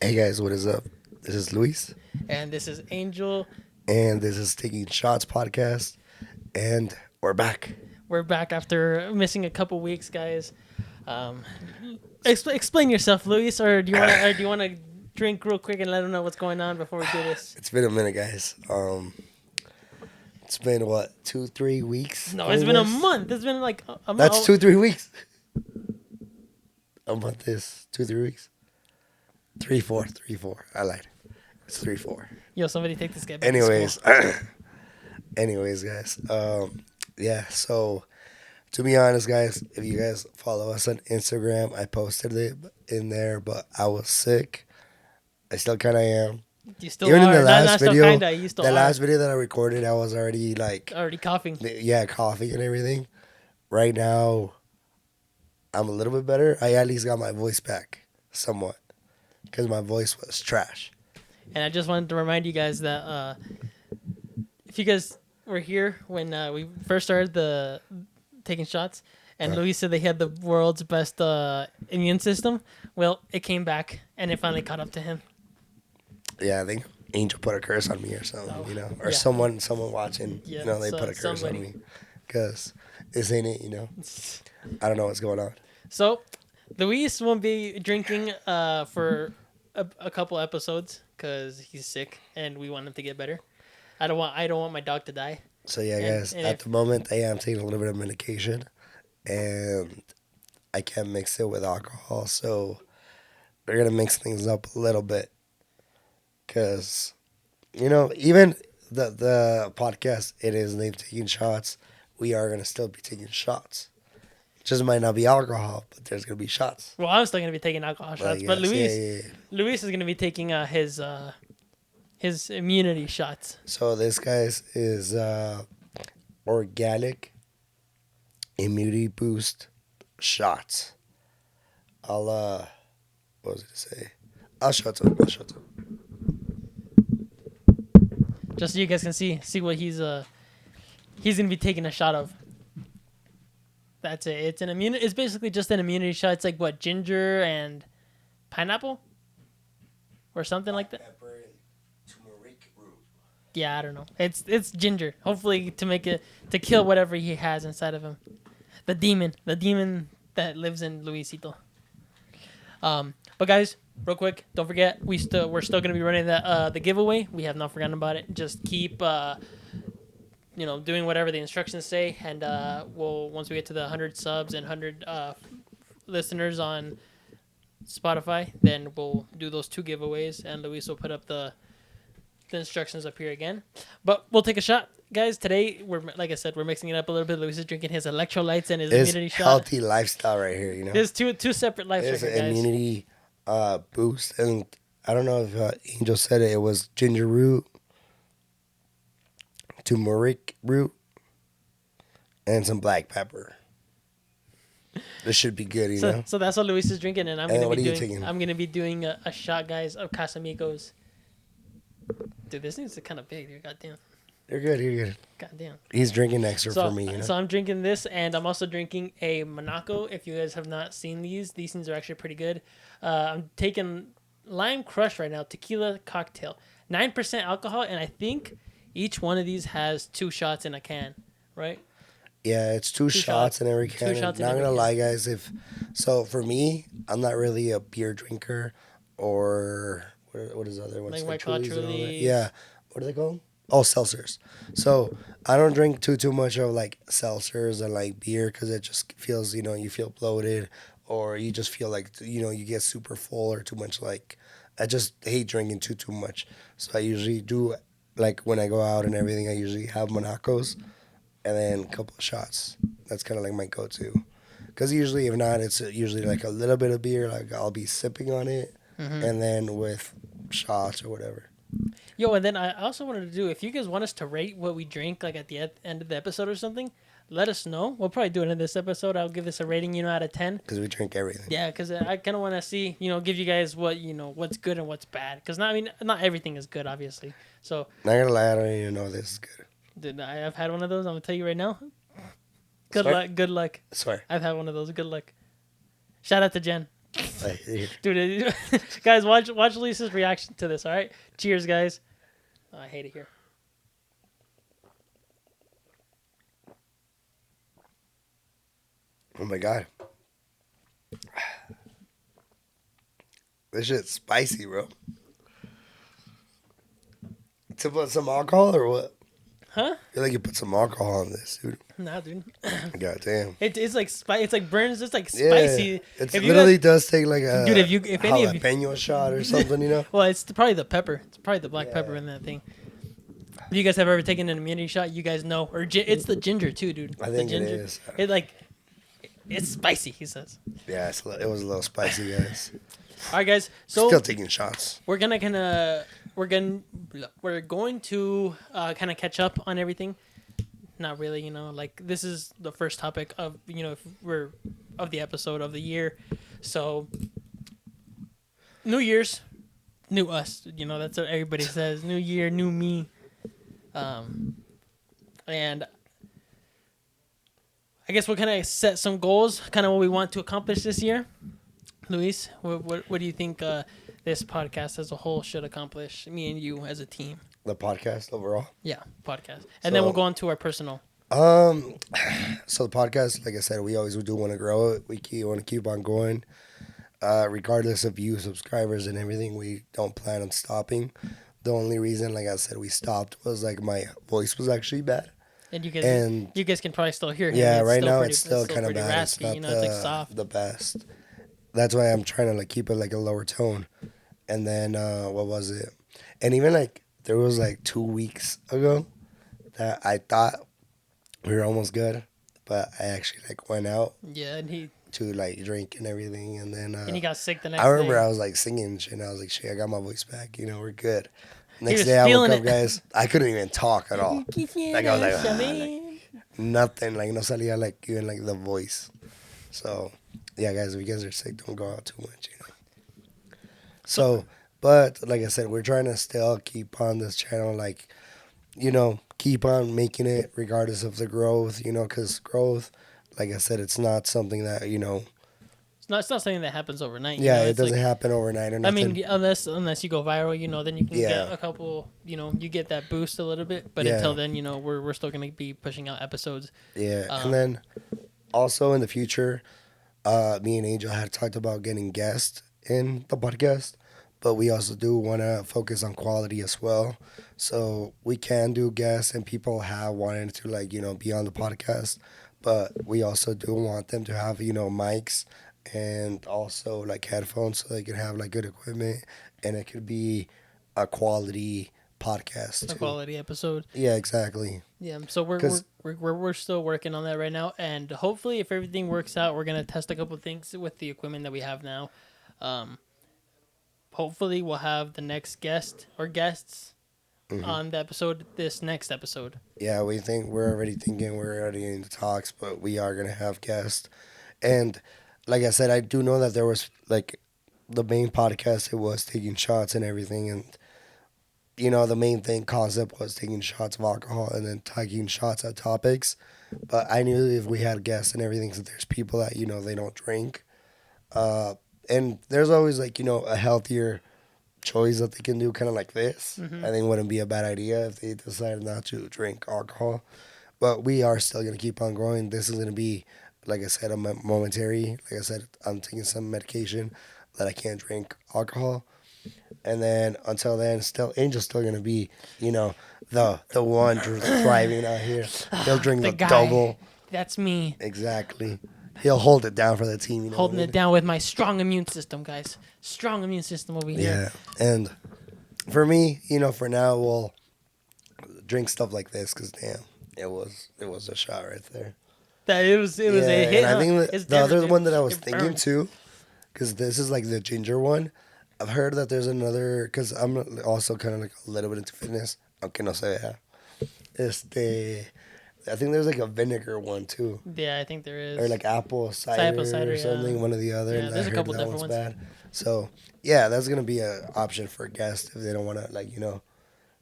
Hey guys, what is up? This is Luis, And this is Angel. and this is Taking Shots podcast, and we're back. We're back after missing a couple weeks, guys. Um, explain yourself, Luis, or do you wanna drink real quick and let them know what's going on before we do this? It's been a minute, guys. It's been what 2-3 weeks? No, it's been a Almost? month. It's been like a month. That's 2-3 weeks. A month is 2-3 weeks. 3-4, 3-4. I lied. It's 3-4. Yo, somebody take this guy back to school. Anyways, guys. Yeah. So, to be honest, guys, if you guys follow us on Instagram, I posted it in there, but I was sick. I still kind of am. You still Even are. in the last not still video, kinda. You still the are. last video that I recorded, I was already like, Already coughing. yeah, coughing and everything. Right now, I'm a little bit better. I at least got my voice back somewhat because my voice was trash. And I just wanted to remind you guys that if you guys were here when we first started the taking shots, and Luis said they had the world's best immune system, well, it came back and it finally caught up to him. Yeah, I think Angel put a curse on me or something, or yeah. someone watching, Yeah, they put a curse on me because this ain't it, I don't know what's going on. So, Luis won't be drinking for a couple episodes because he's sick and we want him to get better. I don't want my dog to die. So yeah, guys, at the moment I am taking a little bit of medication, and I can't mix it with alcohol, so we're gonna mix things up a little bit, cause even the podcast, it is named Taking Shots. We are gonna still be taking shots. Just might not be alcohol, but there's gonna be shots. Well, I'm still gonna be taking alcohol shots, but Luis, Luis is gonna be taking his immunity shots. So this guys is organic immunity boost shots. I'll what was it to say? I'll show it to him. Just so you guys can see what he's gonna be taking a shot of. That's it. It's basically just an immunity shot. It's like what, ginger and pineapple, or something like that. Pepper and turmeric root. Yeah, I don't know. It's ginger. Hopefully to kill whatever he has inside of him. The demon that lives in Luisito. But guys, real quick, don't forget we're still gonna be running the giveaway. We have not forgotten about it. Just keep doing whatever the instructions say, and we'll once we get to the 100 subs and 100 listeners on Spotify, then we'll do those 2 giveaways, and Luis will put up the instructions up here again. But we'll take a shot, guys. Today like I said, we're mixing it up a little bit. Luis is drinking his electrolytes and his immunity shot. Healthy lifestyle right here, There's two separate lives right It's here, an guys. immunity boost, and I don't know if Angel said it. It was ginger root, turmeric root, and some black pepper. This should be good, you know. So that's what Luis is drinking, and I'm And gonna what be are you doing. taking? I'm gonna be doing a shot, guys, of Casamigos. Dude, this thing's kind of big, dude. Goddamn. You're good. Goddamn. He's drinking extra So, for me, so I'm drinking this, and I'm also drinking a Monaco. If you guys have not seen these things are actually pretty good. I'm taking Lime Crush right now, tequila cocktail, 9% alcohol, and I think each one of these has 2 shots in a can, right? Yeah, it's two shots in every can. shots in Not every gonna can. lie, guys. So for me, I'm not really a beer drinker, or what is the other one? Like White Claw, Trulies and all that. Trulies. Yeah, what are they called? Oh, seltzers. So I don't drink too much of like seltzers and like beer, because it just feels, you feel bloated, or you just feel like you get super full, or too much. Like, I just hate drinking too much. So I usually do, like, when I go out and everything, I usually have Monacos and then a couple of shots. That's kind of like my go-to. Because usually, if not, it's usually like a little bit of beer. Like, I'll be sipping on it, and then with shots or whatever. Yo, and then I also wanted to do, if you guys want us to rate what we drink, like at the end of the episode or something, let us know. We'll probably do it in this episode. I'll give this a rating, out of 10. Because we drink everything. Yeah, because I kind of want to see, give you guys what's good and what's bad. Because not everything is good, obviously. So, Not gonna lie, I don't even know this is good. dude, I've had one of those. I'm gonna tell you right now. Good Swear? luck. Good luck. I swear. I've had one of those. Good luck. Shout out to Jen. I hate it. Dude, guys, watch Lisa's reaction to this. All right, cheers, guys. Oh, I hate it here. Oh my god. This shit's spicy, bro. To put some alcohol or what? Huh? I feel like you put some alcohol on this, dude. Nah, dude. God damn. It's like it's like burns. It's like Yeah, spicy. it If you literally guys- does take like a Dude, if any of you- jalapeno shot or something, you know? Well, it's probably the pepper. It's probably the black Yeah. pepper in that thing. If you guys have ever taken an immunity shot, you guys know. Or it's the ginger too, dude. I The think it ginger. is. It's spicy. He says. Yeah, it was a little spicy, guys. All right, guys. So Still taking shots. we're going to kind of catch up on everything. Not really, you know, like this is the first topic of, you know, if we're of the episode of the year. So New Year's, new us, you know, that's what everybody says. New year, new me. And I guess we're kind of set some goals, kind of what we want to accomplish this year. Luis, what do you think this podcast as a whole should accomplish? Me and you as a team. The podcast overall. Yeah, podcast. And then we'll go on to our personal. So the podcast, like I said, we always do want to grow it. We want to keep on going. Regardless of views, subscribers, and everything, we don't plan on stopping. The only reason, like I said, we stopped was like my voice was actually bad. And you And guys can probably still hear him. yeah, It's right still now pretty- it's still kind of pretty bad. raspy, It's you not know, it's like soft. the best. That's why I'm trying to like keep it like a lower tone. And then what was it? And even like there was like 2 weeks ago that I thought we were almost good, but I actually like went out Yeah, and he to like drink and everything, and then he got sick the next I remember day. I was like singing and shit, and I was like, shit, I got my voice back, you know, we're good. Next was day I woke feeling up, it. guys, I couldn't even talk at all. Like I was like, nothing, like no salía like even like the voice. So yeah, guys, if you guys are sick, don't go out too much, you know. So, but like I said, we're trying to still keep on this channel, like, you know, keep on making it regardless of the growth, you know, because growth, like I said, it's not something that, you know, it's not something that happens overnight. yeah, you know? it It's doesn't like, happen overnight or I nothing. mean, unless you go viral, you know, then you can Yeah. get a couple. You know, you get that boost a little bit. But Yeah. until then, you know, we're still gonna be pushing out episodes. Yeah, Um, and then also in the future, me and Angel had talked about getting guests in the podcast, but we also do want to focus on quality as well. So we can do guests, and people have wanted to like, you know, be on the podcast, but we also do want them to have, you know, mics and also like headphones so they can have like good equipment, and it could be a quality podcast A too. quality episode. Yeah, exactly. Yeah. So we're 'Cause- we're still working on that right now, and hopefully, if everything works out, we're gonna test a couple things with the equipment that we have now. Hopefully, we'll have the next guest or guests on the episode. This next episode. Yeah, we're already thinking, we're already in the talks, but we are gonna have guests. And like I said, I do know that there was like the main podcast, it was taking shots and everything, and you know the main thing concept was taking shots of alcohol and then taking shots at topics. But I knew if we had guests and everything, so there's people that, you know, they don't drink, and there's always like, you know, a healthier choice that they can do, kind of like this. I think wouldn't be a bad idea if they decided not to drink alcohol. But we are still gonna keep on growing. This is gonna be, like I said, a momentary. Like I said, I'm taking some medication that I can't drink alcohol, and then until then, still Angel's still gonna be, you know, the one thriving out here. He'll drink The the guy. double. That's me Exactly. He'll hold it down for the team. You know holding what I it down with my strong immune system, guys. Strong immune system over mean? here. Yeah. And for me, you know, for now, we'll drink stuff like this because damn, it was a shot right there. That it was a Yeah, hit. and I think It's the other different, one that I was it thinking burns. too, because this is like the ginger one. I've heard that there's another, because I'm also kind of like a little bit into fitness. Aunque no se vea. I think there's like a vinegar one too, Yeah, I think there is. or like apple cider, Apple cider, or something, yeah. one or the other. Yeah, and there's I a heard couple that different one's ones. bad. So yeah, that's gonna be an option for guests if they don't want to, like, you know,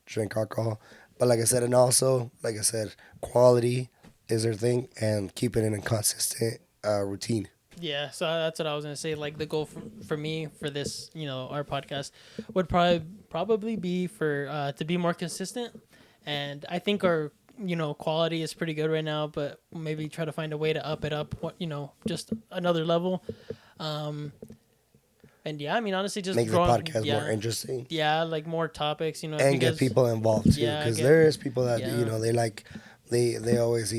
drink alcohol. But like I said, and also like I said, quality is their thing, and keep it in a consistent routine. Yeah, so that's what I was gonna say. Like the goal for me for this, our podcast would probably be for to be more consistent, and I think our quality is pretty good right now, but maybe try to find a way to up it up, just another level. Um, and yeah, I mean honestly, just Make the growing. podcast more Yeah, interesting yeah, like more topics. If you and get guys, people involved too, yeah, because there is people that yeah. they like they always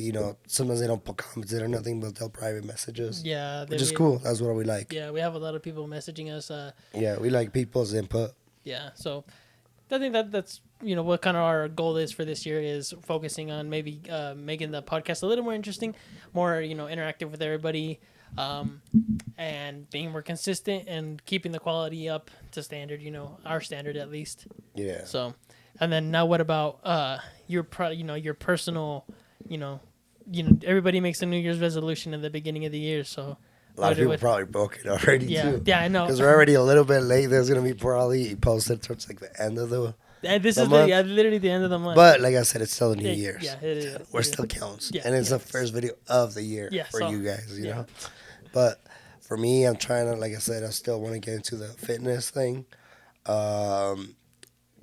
sometimes they don't put comments or nothing, but they'll private messages, Yeah, which is cool. That's what we like. yeah, we have a lot of people messaging us. Yeah, we like people's input. Yeah, so I think that's what kind of our goal is for this year is focusing on maybe making the podcast a little more interesting, more interactive with everybody, and being more consistent and keeping the quality up to standard. Our standard at least. Yeah. So, and then now what about your personal, everybody makes a New Year's resolution in the beginning of the year. So A lot of people probably broke it already yeah, too. yeah, I know. Because we're already a little bit late. There's gonna be probably posted towards like the end of the. And this the is month. literally the end of the month. But like I said, it's still the New Year's. Yeah, it is. We're still counts, Yeah, and it's yeah. the first video of the year for so- you guys. You yeah. know. But for me, I'm trying to, like I said, I still want to get into the fitness thing.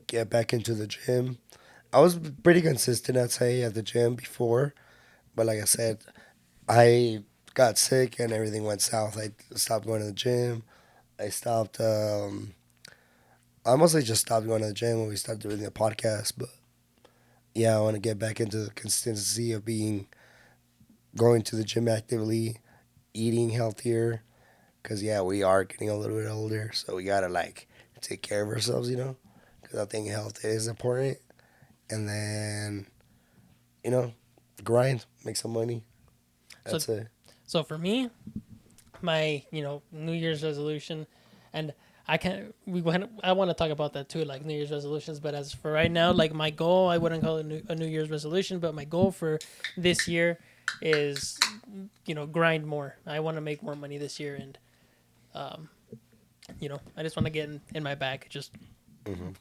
Get back into the gym. I was pretty consistent, I'd say, at the gym before, but like I said, I got sick and everything went south. I stopped going to the gym. I stopped. I mostly just stopped going to the gym when we started doing the podcast. But yeah, I want to get back into the consistency of going to the gym actively, eating healthier. Cause yeah, we are getting a little bit older, so we gotta like take care of ourselves, Cause I think health is important. And then, grind, make some money. That's it. So for me, my New Year's resolution, and I want to talk about that too, like New Year's resolutions. But as for right now, like my goal, I wouldn't call it a New Year's resolution, but my goal for this year is grind more. I want to make more money this year, and I just want to get in my bag, just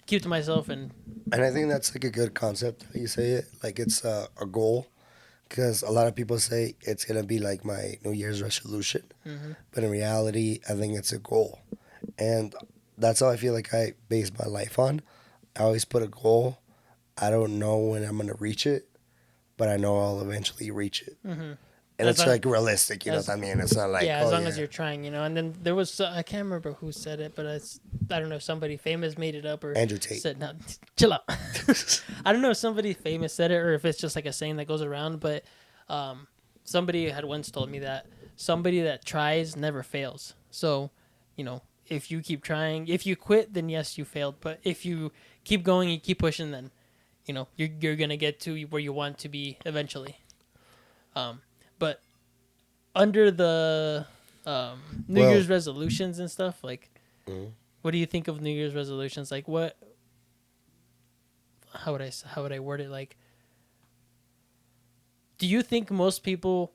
keep to myself, and I think that's like a good concept how you say it. Like it's a goal. Because a lot of people say it's going to be like my New Year's resolution. But in reality, I think it's a goal. And that's how I feel like I base my life on. I always put a goal. I don't know when I'm going to reach it, but I know I'll eventually reach it. And it's like realistic, you know what I mean? It's not like, as long as you're trying, And then there was, I can't remember who said it, but I don't know if somebody famous made it up or Andrew Tate said, no, chill out. I don't know if somebody famous said it or if it's just like a saying that goes around, but somebody had once told me that somebody that tries never fails. So, if you keep trying, if you quit, then yes, you failed. But if you keep going, you keep pushing, then, you're going to get to where you want to be eventually. But under the New Year's resolutions and stuff, like, what do you think of New Year's resolutions? Like, how would I word it? Like, do you think most people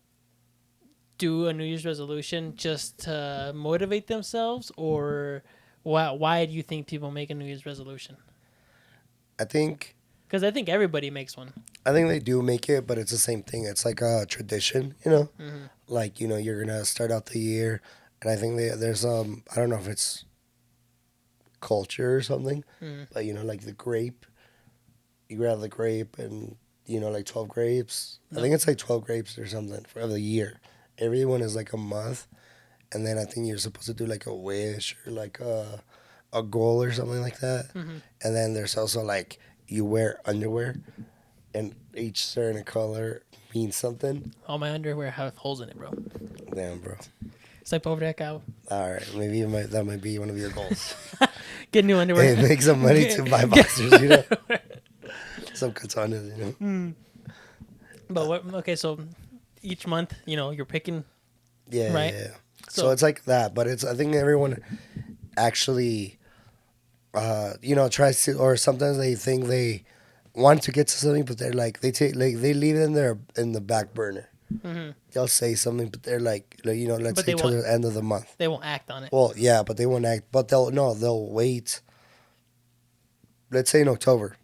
do a New Year's resolution just to motivate themselves, or why do you think people make a New Year's resolution? Because I think everybody makes one. I think they do make it, but it's the same thing. It's like a tradition, Like, you're going to start out the year. And I think there's, I don't know if it's culture or something, but, like the grape. You grab the grape and, like 12 grapes. No. I think it's like 12 grapes or something for the year. Everyone is like a month. And then I think you're supposed to do like a wish or like a goal or something like that. And then there's also like, you wear underwear, and each certain color means something. All my underwear have holes in it, bro. Damn, bro. It's like pobre cow. All right, maybe that might be one of your goals. Get new underwear. Hey, make some money to buy boxers, Some katanas, But okay, so each month, you're picking. Yeah, right? Yeah. So it's like that, but I think everyone actually. Tries to, or sometimes they think they want to get to something, but they're like they leave it in the back burner. They'll say something, but they're like let's say till the end of the month. They won't act on it. Well, yeah, but they won't act. But they'll wait. Let's say in October.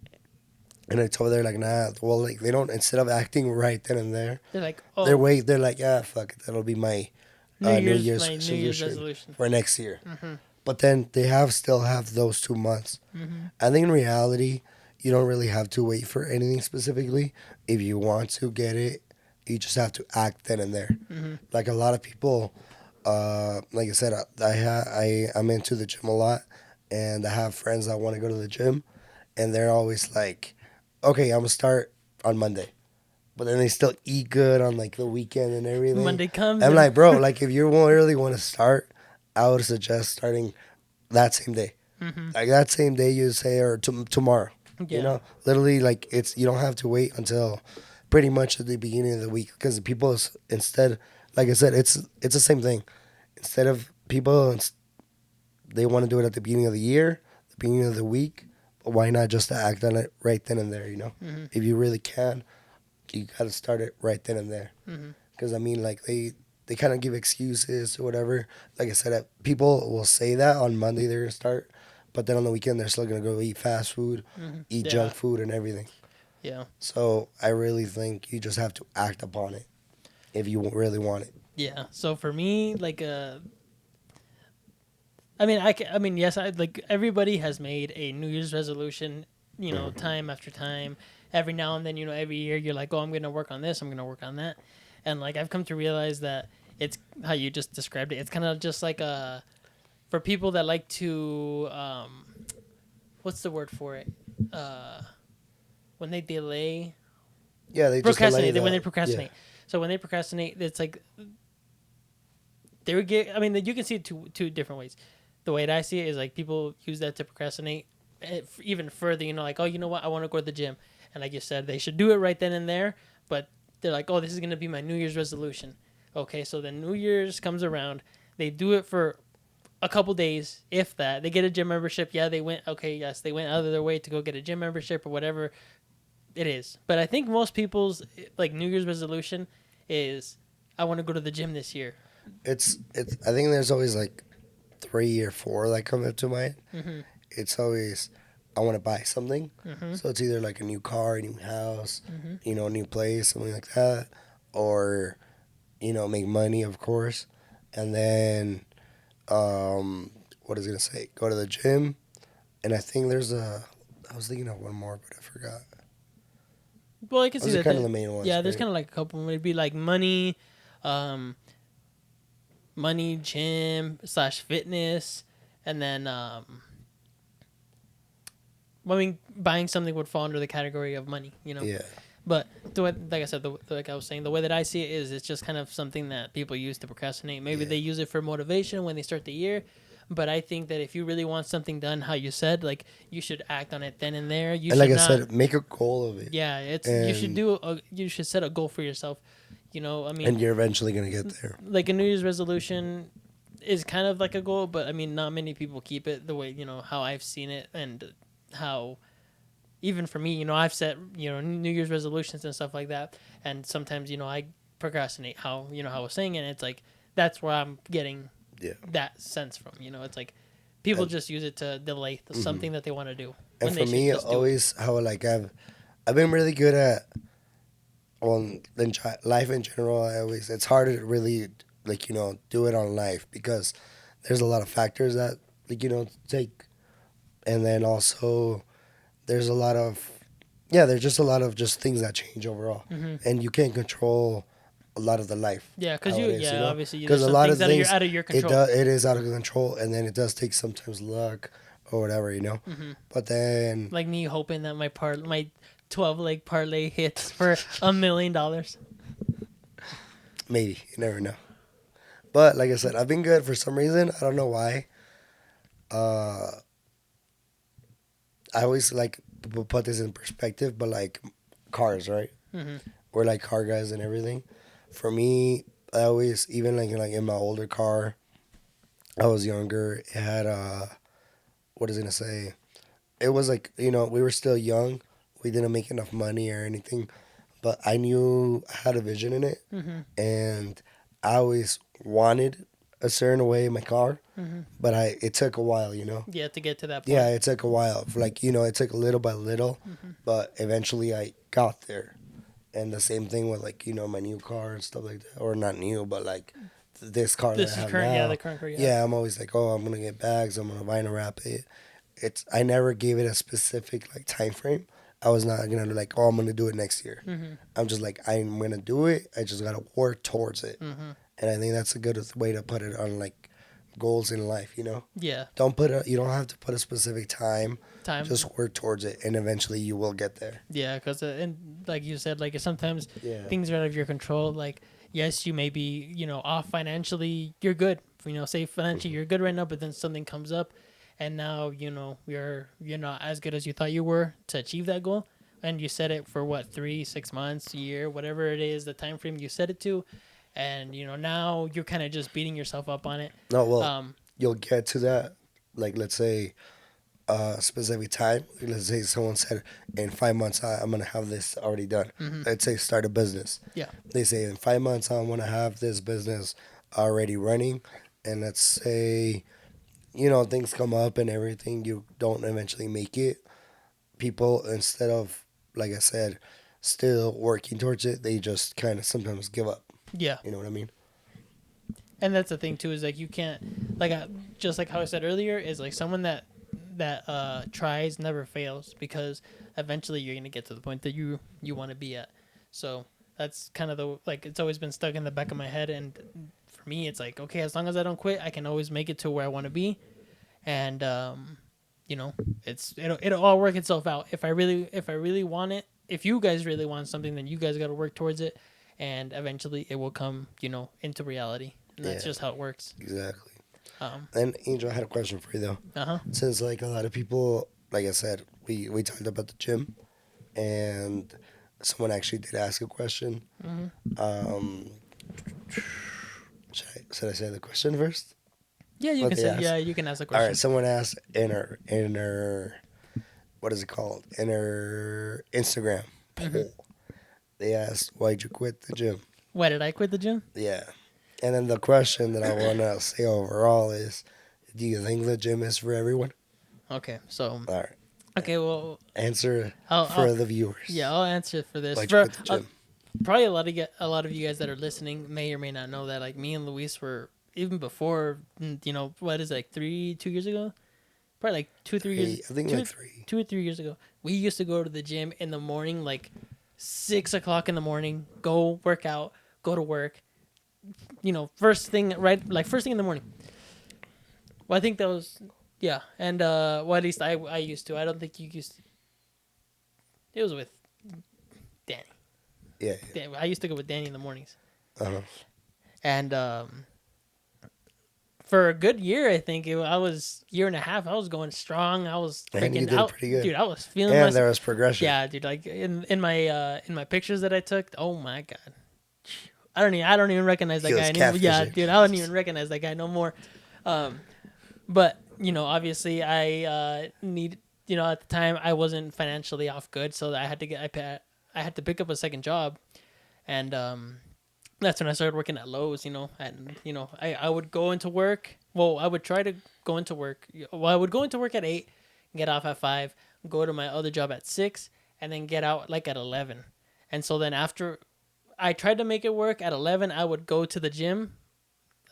In October, they're like, nah. Well, like they don't. Instead of acting right then and there, they're like, they're like, yeah, fuck it. That'll be my My New Year's resolution resolution. for next year. Mhm. But then they still have those 2 months. Mhm. I think in reality, you don't really have to wait for anything specifically. If you want to get it, you just have to act then and there. Mhm. Like a lot of people, like I said, I'm into the gym a lot, and I have friends that want to go to the gym, and they're always like, "Okay, I'm gonna start on Monday," but then they still eat good on like the weekend and everything. Monday comes I'm and like, bro, like if you really want to start, I would suggest starting that same day. Mhm. Like that same day, you say, or tomorrow. You Yeah. know, literally, like you don't have to wait until pretty much at the beginning of the week because people instead, like I said, it's the same thing. Instead of people, they want to do it at the beginning of the year, the beginning of the week. Why not just act on it right then and there? You know, Mhm. if you really can, you got to start it right then and there. Mhm. Because I mean, like they kind of give excuses or whatever. Like I said, people will say that on Monday they're gonna start, but then on the weekend they're still gonna go eat fast food, Mhm. eat Yeah. junk food, and everything. Yeah. So I really think you just have to act upon it if you really want it. Yeah. So for me, like I mean, I mean, yes, I like everybody has made a New Year's resolution, time after time. Every now and then, every year you're like, oh, I'm gonna work on this, I'm gonna work on that, and like I've come to realize that it's how you just described it. It's kind of just like for people that like to what's the word for it? Uh, when they delay, Yeah, they just delay procrastinate. When they that. Yeah, procrastinate, so when they procrastinate, it's like they would get. I mean, you can see it two different ways. The way that I see it is like people use that to procrastinate even further. Like, oh, you know what? I want to go to the gym, and like you said, they should do it right then and there. But they're like, oh, this is gonna be my New Year's resolution. Okay, so then New Year's comes around, they do it for a couple days, if that. They get a gym membership. Yeah, they went. Okay, yes, they went out of their way to go get a gym membership or whatever it is. But I think most people's like New Year's resolution is, I want to go to the gym this year. it's. I think there's always like 3 or 4 that come up to mind. Mm-hmm. It's always I want to buy something. Mm-hmm. So it's either like a new car, a new house, Mm-hmm. a new place, something like that, or make money, of course, and then what is it gonna say? Go to the gym, and I think there's I was thinking of one more, but I forgot. Well, I can see Those are that. kind of the main ones, Yeah, there's right? kind of like a couple. It'd be like money, um, money, gym slash fitness, and then I mean, buying something would fall under the category of money. Yeah, But the way, like I said, like I was saying, the way that I see it is, it's just kind of something that people use to procrastinate. Maybe yeah. they use it for motivation when they start the year. But I think that if you really want something done, how you said, like you should act on it then and there. You And like should I not. said, make a goal of it, Yeah, you should and you should set a goal for yourself. I mean, and you're eventually gonna get there. like a New Year's resolution is kind of like a goal, but I mean, not many people keep it the way how I've seen it, and how even for me, I've set New Year's resolutions and stuff like that, and sometimes I procrastinate. How I was saying, and it's like that's where I'm getting Yeah. that sense from. It's like people And, just use it to delay mhm. something that they want to do And when they for should me, just do it. always how like I've been really good at life in general. It's hard to really like do it on life because there's a lot of factors that take, and then also there's a lot of there's just a lot of just things that change overall, Hmm. and you can't control a lot of the life. Yeah, because How it is, obviously because there's a some lot things of that are things out of your control. it is out of control, and then it does take sometimes luck or whatever. Hmm. But then Like me hoping that my 12 leg parlay hits for $1 million. maybe you never know. But like I said, I've been good for some reason. I don't know why. Uh, I always like to put this in perspective, but like cars, right? Hmm. We're like car guys and everything. For me, I always even like in my older car, I was younger. It had what is it gonna say? It was like we were still young. We didn't make enough money or anything, but I knew I had a vision in it, Hmm. and I always wanted a certain way in my car, Hmm. but it took a while. Yeah, to get to that point. Yeah, it took a while. Like it took little by little, Hmm. but eventually I got there. And the same thing with like my new car and stuff like that, or not new, but like this car This that I is have current. Yeah, now. the current car. Yeah, I'm always like, oh, I'm gonna get bags. I'm gonna vinyl wrap it. I never gave it a specific like time frame. I was not gonna like, oh, I'm gonna do it next year. Mm-hmm. I'm just like, I'm gonna do it. I just gotta work towards it. Mm-hmm. And I think that's a good way to put it on like goals in life. Yeah. You don't have to put a specific time. Time. Just work towards it, and eventually you will get there. Yeah, because and like you said, like sometimes Yeah. things are out of your control. Like yes, you may be off financially. You're good. Say financially you're good right now, but then something comes up, and now you're not as good as you thought you were to achieve that goal. And you set it for what 3, 6 months, a year, whatever it is, the time frame you set it to, and now you're kind of just beating yourself up on it. No, well, Um, you'll get to that. Like, let's say specific time. Let's say someone said in 5 months I'm gonna have this already done. Let's say start a business. yeah, They say in 5 months I want to have this business already running, and let's say things come up and everything, you don't eventually make it. People, instead of, like I said, still working towards it, they just kind of sometimes give up. yeah. You know what I mean? And that's the thing too, is like you can't just like how I said earlier, is like someone that tries never fails, because eventually you're gonna get to the point that you want to be at. So that's kind of it's always been stuck in the back of my head, and for me it's like, okay, as long as I don't quit, I can always make it to where I want to be, and it'll all work itself out. If I really want it, if you guys really want something, then you guys got to work towards it, and eventually it will come into reality. And that's just how it works. Exactly. And Angel, I had a question for you though. Since like a lot of people, like I said, we talked about the gym, and someone actually did ask a question. Should I say the question first? Yeah, you can say. Yeah, you can ask a question. All right. Someone asked in her what is it called? In her Instagram poll, they asked, "Why'd you quit the gym?" Why did I quit the gym? Yeah. And then the question that I want to say overall is, do you think the gym is for everyone? Okay, so. All right. Okay, well. Answer the viewers. Yeah, I'll answer for this. Why'd you quit the gym? Probably a lot of you guys that are listening may or may not know that, like, me and Luis were, even before, what is it, like 2 years ago? Probably like 2-3 years. I think like 3. 2 or 3 years ago. We used to go to the gym in the morning, like 6 o'clock in the morning, go work out, go to work. First thing in the morning. Well, I think that was, yeah. And, well, at least I used to. I don't think you used to. It was with Danny. Yeah. I used to go with Danny in the mornings. And, for a good year, I think I was year and a half. I was going strong. I was freaking out, pretty good. dude. I was feeling. And there was progression. Yeah, dude. Like in my pictures that I took. Oh my god, I don't even recognize that guy anymore. Yeah, dude. I don't even recognize that guy no more. But obviously, I need. At the time, I wasn't financially off good, so I had to pick up a second job, and that's when I started working at Lowe's, and, I would go into work. Well, I would try to go into work. Well, I would go into work at 8, get off at 5, go to my other job at 6, and then get out like at 11. And so then after I tried to make it work at 11, I would go to the gym.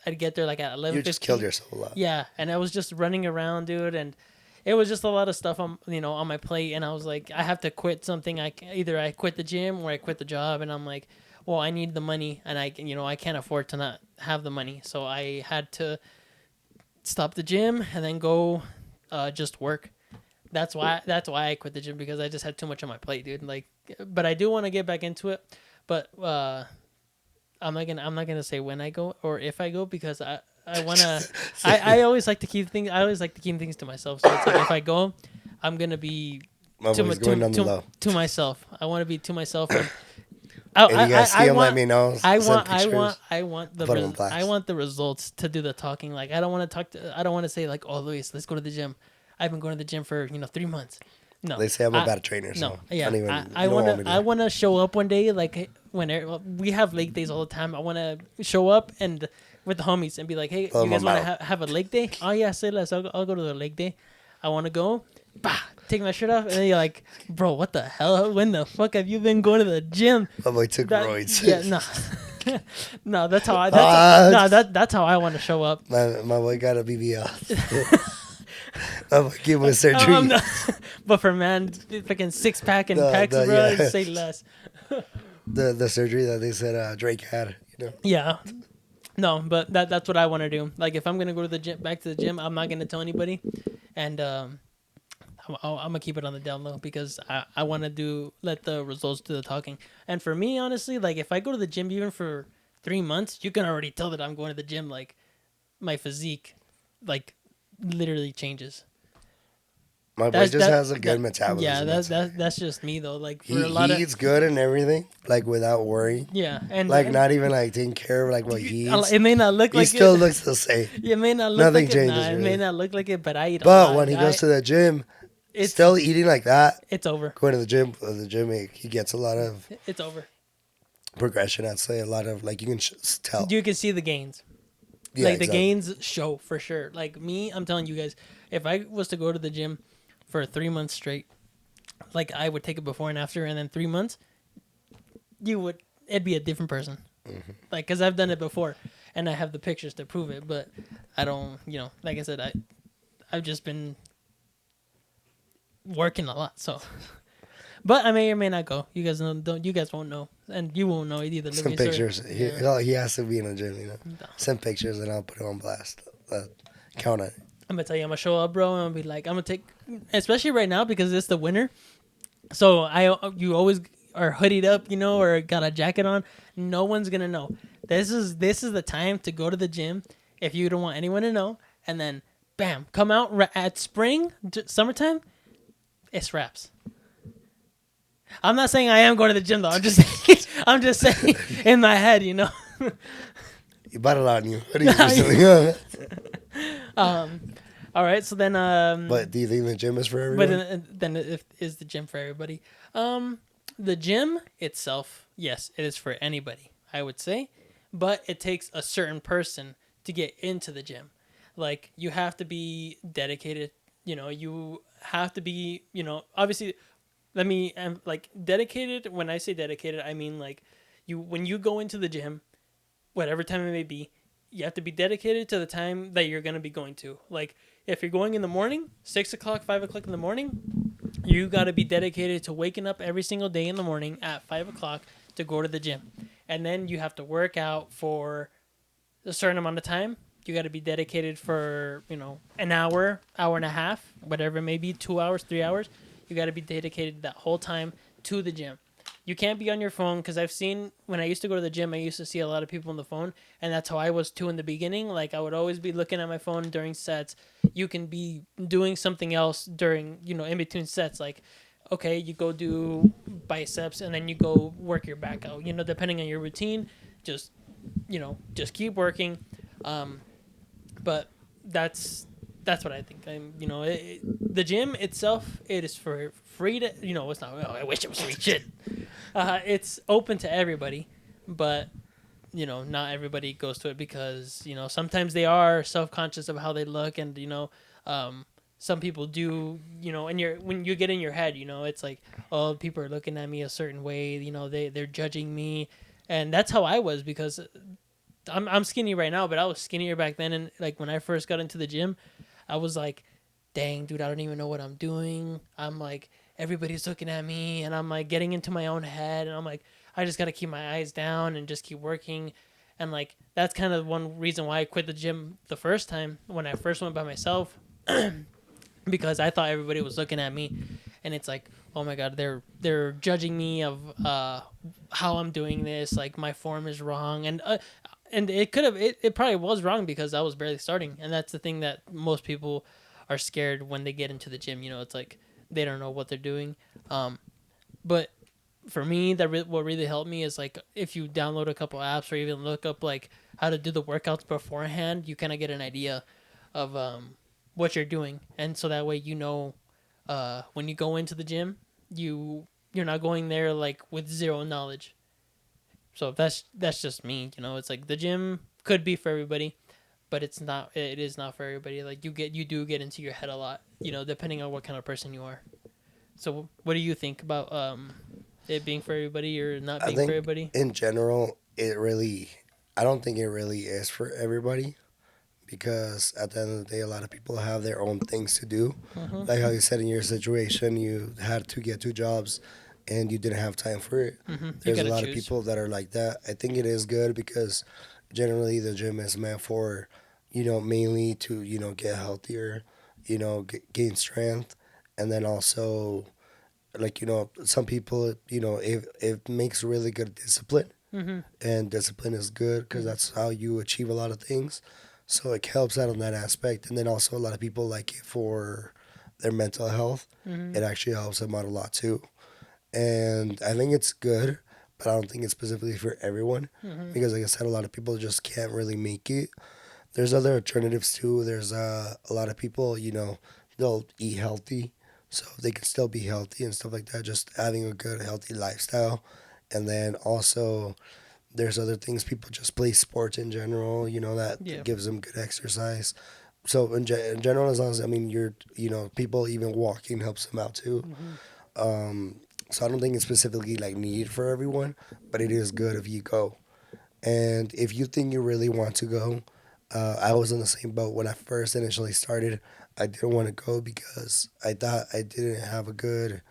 I'd get there like at 11:15. You just killed yourself a lot. Yeah, and I was just running around, dude, and it was just a lot of stuff on my plate, and I was like, I have to quit something. Either I quit the gym or I quit the job, and I'm like, well, I need the money, and I can't afford to not have the money, so I had to stop the gym and then go just work. That's why I quit the gym, because I just had too much on my plate, dude. Like, but I do want to get back into it, but I'm not gonna say when I go or if I go, because I wanna. I always like to keep things. I always like to keep things to myself. So it's like, if I go, I'm gonna be to myself. I want to be to myself. And if you guys see him, let me know. I want the results to do the talking. Like, I don't want to say like, oh, Luis, let's go to the gym. I've been going to the gym for 3 months. No, they say I'm a bad trainer. So no, yeah, I want to show up one day, like when we have leg days all the time. I want to show up and with the homies and be like, hey, you guys want to have a leg day? Oh yeah, say less. I'll go to the leg day. I want to go. Bah, take my shirt off, and then you're like, bro, what the hell? When the fuck have you been going to the gym? My boy took roids. Yeah, no. No, that's how I. That's how I want to show up. My boy got a BBL. I'm gonna give him a I'm surgery. not, but for man, freaking 6-pack and The- pecs, the- bro, yeah. say less. The surgery that they said Drake had. Yeah. No, but that's what I want to do. Like, if I'm gonna go to the gym, back to the gym, I'm not gonna tell anybody, and I'm gonna keep it on the down low because I want to let the results do the talking. And for me, honestly, like if I go to the gym even for 3 months, you can already tell that I'm going to the gym. Like my physique, like literally changes. My boy just has a good metabolism. Yeah, that's just me though. Like for He, a lot he of eats good and everything, like without worrying. yeah, and Like and not even like taking care of like what he eats. it may not look He like still it. looks the same. It may not look Nothing like it. changes, Nah, it may really. not look like it, but I eat a But lot. when he goes to the gym, it's still eating like that, it's over. going to the gym, he gets a lot of It's over. progression. I'd say a lot of like you can tell. You can see the gains. Yeah, Like the exactly. gains show for sure. Like me, I'm telling you guys, if I was to go to the gym for 3 months straight, like I would take it before and after, and then 3 months, it'd be a different person. Mm-hmm. Like, cause I've done it before, and I have the pictures to prove it. But I don't, like I said, I've just been working a lot, so. But I may or may not go. You guys You guys won't know, and you won't know either. Send pictures. He has to be in the gym, No. Send pictures and I'll put it on blast. Count it. I'm gonna tell you, I'm gonna show up, bro, and I'm gonna be like, I'm gonna take, especially right now because it's the winter. So you always are hoodied up, or got a jacket on. No one's gonna know. This is the time to go to the gym if you don't want anyone to know, and then bam, come out at summertime. It's wraps. I'm not saying I am going to the gym though. I'm just saying in my head, You bought a lot on you. What are you recently? All right, so then. But do you think the gym is for everyone? But then is the gym for everybody? The gym itself, yes, it is for anybody, I would say, but it takes a certain person to get into the gym. Like you have to be dedicated. You have to be. Obviously. Let me like dedicated. When I say dedicated, I mean like when you go into the gym, whatever time it may be, you have to be dedicated to the time that you're gonna be going to. Like if you're going in the morning, 6 o'clock, 5 o'clock in the morning, you gotta be dedicated to waking up every single day in the morning at 5 o'clock to go to the gym, and then you have to work out for a certain amount of time. You got to be dedicated for an hour, hour and a half, whatever it may be, 2 hours, 3 hours. You got to be dedicated that whole time to the gym. You can't be on your phone because I've seen when I used to go to the gym, I used to see a lot of people on the phone, and that's how I was too in the beginning. Like I would always be looking at my phone during sets. You can be doing something else during, in between sets. Like, okay, you go do biceps and then you go work your back out. Depending on your routine, just keep working. But that's what I think. The gym itself, it is for free to, it's not, oh, I wish it was free shit. It's open to everybody, but, not everybody goes to it because, sometimes they are self-conscious of how they look and, some people do, and when you get in your head, it's like, oh, people are looking at me a certain way, they're judging me. And that's how I was because I'm skinny right now, but I was skinnier back then. And like when I first got into the gym, I was like, dang, dude, I don't even know what I'm doing. I'm like, everybody's looking at me and I'm like getting into my own head. And I'm like, I just got to keep my eyes down and just keep working. And like, that's kind of one reason why I quit the gym the first time when I first went by myself, because I thought everybody was looking at me. And it's like, oh my God, they're judging me of how I'm doing this. Like my form is wrong. And it probably was wrong because I was barely starting. And that's the thing that most people are scared when they get into the gym. It's like they don't know what they're doing. But for me, what really helped me is like if you download a couple apps or even look up like how to do the workouts beforehand, you kind of get an idea of what you're doing. And so that way, when you go into the gym, you're not going there like with zero knowledge. So that's just me, It's like the gym could be for everybody, but it's not. It is not for everybody. Like you do get into your head a lot, depending on what kind of person you are. So what do you think about it being for everybody or not being for everybody? In general, it really, I don't think it really is for everybody because at the end of the day, a lot of people have their own things to do. Like Mm-hmm. how you said in your situation, you had to get 2 jobs and you didn't have time for it. Mm-hmm. You There's a gotta lot of choose. people that are like that. I think it is good because generally the gym is meant for, mainly to, get healthier, gain strength. And then also, like, some people, it makes really good discipline, Mm-hmm. and discipline is good because Mm-hmm. that's how you achieve a lot of things. So it helps out on that aspect. And then also a lot of people like it for their mental health. Mm-hmm. It actually helps them out a lot too. And I think it's good, but I don't think it's specifically for everyone Mm-hmm. because, like I said, a lot of people just can't really make it. There's other alternatives too. There's a lot of people, they'll eat healthy, so they can still be healthy and stuff like that. Just having a good, healthy lifestyle. And then also, there's other things. People just play sports in general, that Yeah. gives them good exercise. So in general, as long as, I mean, people even walking helps them out too. Mm-hmm. Um, so I don't think it's specifically like needed for everyone, but it is good if you go. And if you think you really want to go, I was in the same boat when I first initially started. I didn't want to go because I thought I didn't have a good.